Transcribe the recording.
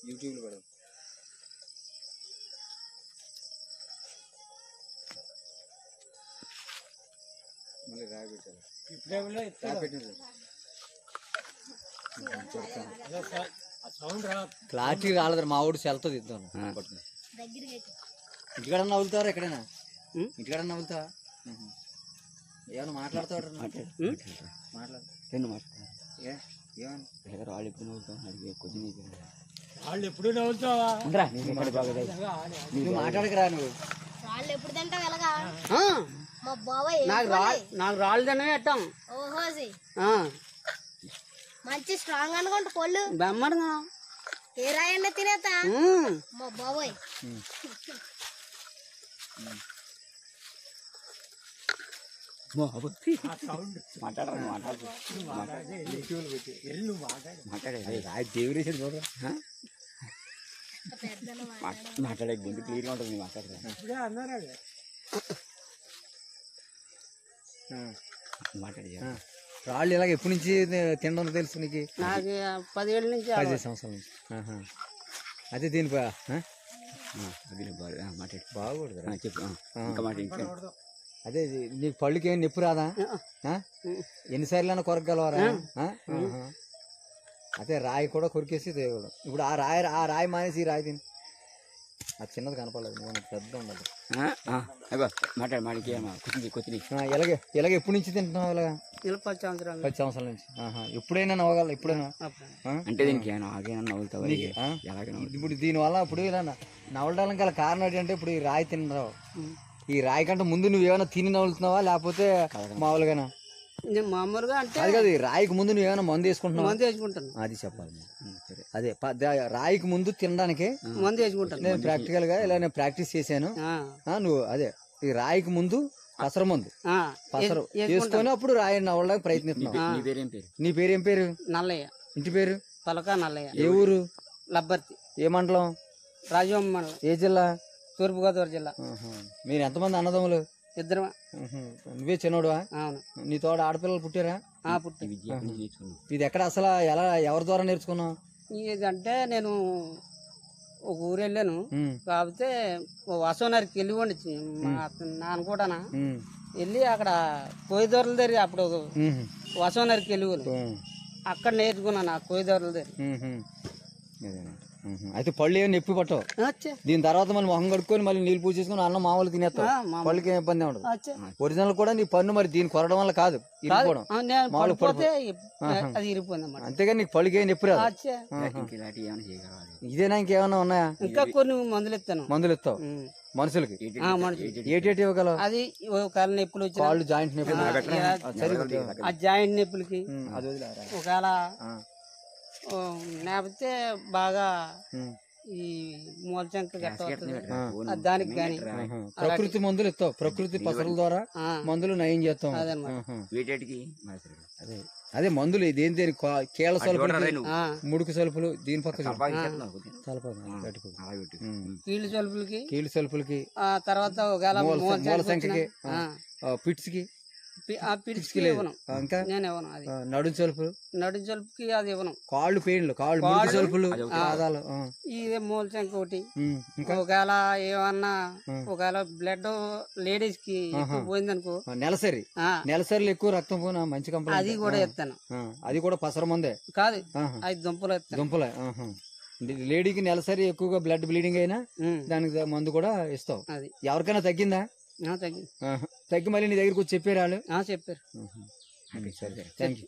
యూట్యూబ్లో పెడదాం. మళ్ళీ రాయి పెట్టాలి. క్లారిటీ రాలేదు. మా ఊడు సెల్తో ఇద్దాం. ఇంటికాడన్నా నవ్వులుతారా? ఎక్కడైనా ఇంటికాడన్నా నవ్వులుతా? ఏమన్నా మాట్లాడతాడు? మాట్లాడు. వాళ్ళు ఎప్పుడు నవ్వుతావు? వాళ్ళు ఎప్పుడు నవ్వుతావా? నువ్వు మాట్లాడకరా. నువ్వు నాకు రాళ్ళు తినవే ఎట్టాం. మంచి స్ట్రాంగ్ అనుకుంటా పళ్ళు బెమ్మడుగా ఏ రాయన్న తినేతా మా బాబాయ్. మాట్లాడే గుండు క్లియర్గా ఉంటుంది. మాట్లాడే రాళ్ళు ఇలాగ ఎప్పటి నుంచి తినడం తెలుసు నీకు? నాకు 10 ఏళ్ళ నుంచి. 10 సంవత్సరాల నుంచి. అదే దీని మాట్లాడి బాగూడదు. చెప్పు. అదే నీకు పళ్ళుకి ఏమి నొప్పి రాదా? ఎన్నిసార్లు కొరకగలవారా? అదే రాయి కూడా కొరికేసి దేవుడు. ఇప్పుడు ఆ రాయి మానేసి ఈ రాయి తిని. అది చిన్నది కనపడలేదు. పెద్ద ఉండదు. ఇలాగ ఎప్పటి నుంచి తింటున్నావు? ఇలాగా 10 సంవత్సరాలు. 10 సంవత్సరాల నుంచి. ఎప్పుడైనా నవ్వగల? ఎప్పుడైనా అంటే దీనికి నవ్వుతావు? ఇప్పుడు దీనివల్ల ఇప్పుడు ఇలా నవ్వడానికి గల కారణం ఏంటంటే ఇప్పుడు ఈ రాయి తిన్నావు. ఈ రాయి కంటే ముందు నువ్వు ఏమైనా తిని నవ్వులుతున్నావా లేకపోతే మామూలుగానా? మామూలుగా అంటే అది కాదు. రాయికి ముందు నువ్వు ఏమైనా మందు వేసుకుంటున్నావు? మందు వేసుకుంటాను. అది చెప్పాలి. సరే. అదే రాయికి ముందు తినడానికి మందు వేసుకుంటాను. నేను ప్రాక్టికల్ గా ఇలా నేను ప్రాక్టీస్ చేశాను. నువ్వు అదే ఈ రాయికి ముందు పసర మందు పసరు వేసుకొని అప్పుడు రాయి నవ్వడానికి ప్రయత్నిస్తున్నావు. నీ పేరు ఏం పేరు? నల్లయ్య. ఇంటి పేరు? పలక నల్లయ్య. ఏ ఊరు? లబ్బర్తి. ఏ మండలం? రాజవం మండలం. ఏ జిల్లా? తూర్పుగోదావరి జిల్లా. మీరు ఎంతమంది అన్నదమ్ములు? 2. నువ్వే చిన్నోడువా? అవును. నీ తోడ ఆడపిల్లలు పుట్టారా? పుట్టి. ఇది ఎక్కడ అసలు ఎవరి ద్వారా నేర్చుకున్నావు? ఇదంటే నేను ఒక ఊరు వెళ్ళాను. కాకపోతే వసోనరికి వెళ్ళి వండి నాన్న కూడా వెళ్ళి అక్కడ కోయిదూరల దగ్గర అప్పుడు వసోనరికి వెళ్ళి అక్కడ నేర్చుకున్నాను. ఆ కోయిదూరల దగ్గర. అయితే పళ్ళు ఏమి నొప్పి పట్టవు. దీని తర్వాత మళ్ళీ మొహం కడుక్కొని మళ్ళీ నీళ్ళు పూజ చేసుకుని అన్నం మామూలు తినేస్తావు. పళ్ళకి ఏం ఇబ్బంది ఉండదు. ఒరిజినల్ కూడా నీ పన్ను మరి దీన్ని కొరడం వల్ల కాదు, ఇరిగిపోవడం. అంతేగాని నీకు పళ్ళకి ఏం నొప్పి రాదు. ఇదేనా ఇంకేమన్నా ఉన్నాయా? ఇంకా కొన్ని మందులు ఇస్తాను. మందులు ఇస్తావు మనుషులకి? ఏటేటి ఇవ్వగలవు? అది నొప్పులు వచ్చి కాళ్ళు జాయింట్ నొప్పులు, ఆ జాయింట్ నొప్పులకి ఒకవేళ లేకపోతే బాగా ఈ మూలచంక దానికి గాని ప్రకృతి మందులు ఇస్తావు. ప్రకృతి పసరుల ద్వారా మందులు నయం చేస్తాం. అదే మందులు దేని దేని కీళ్ళ సలుపులు, ముడుకు సలుపులు, దీని పక్క కీళ్ళ సలుపులకి, తర్వాత మూల సంఖ్యకి, పిట్స్ కి, నడుం సలుపులు, అది ఇవ్వను. కాళ్ళు పెయిన్లు, కాళ్ళు ముడుకు సలుపులు, పాదాలు, ఇది మూల సంఖ్య ఒకటి. ఒకవేళ ఏమన్నా ఒకవేళ బ్లడ్ లేడీస్ కి పోయింది అనుకో, నెలసరిలో ఎక్కువ రక్తం పోయినా మంచి కంపెనీ అది కూడా ఇస్తాను. అది కూడా పసర మందే కాదు, అది దుంపలు దుంపలే. లేడీకి నెలసరి ఎక్కువగా బ్లడ్ బ్లీడింగ్ అయినా దానికి మందు కూడా ఇస్తావు. ఎవరికైనా తగ్గిందా? తగ్గి మళ్ళీ నీ దగ్గరకు వచ్చి చెప్పారు వాళ్ళు? చెప్పారు. సరే, థ్యాంక్ యూ.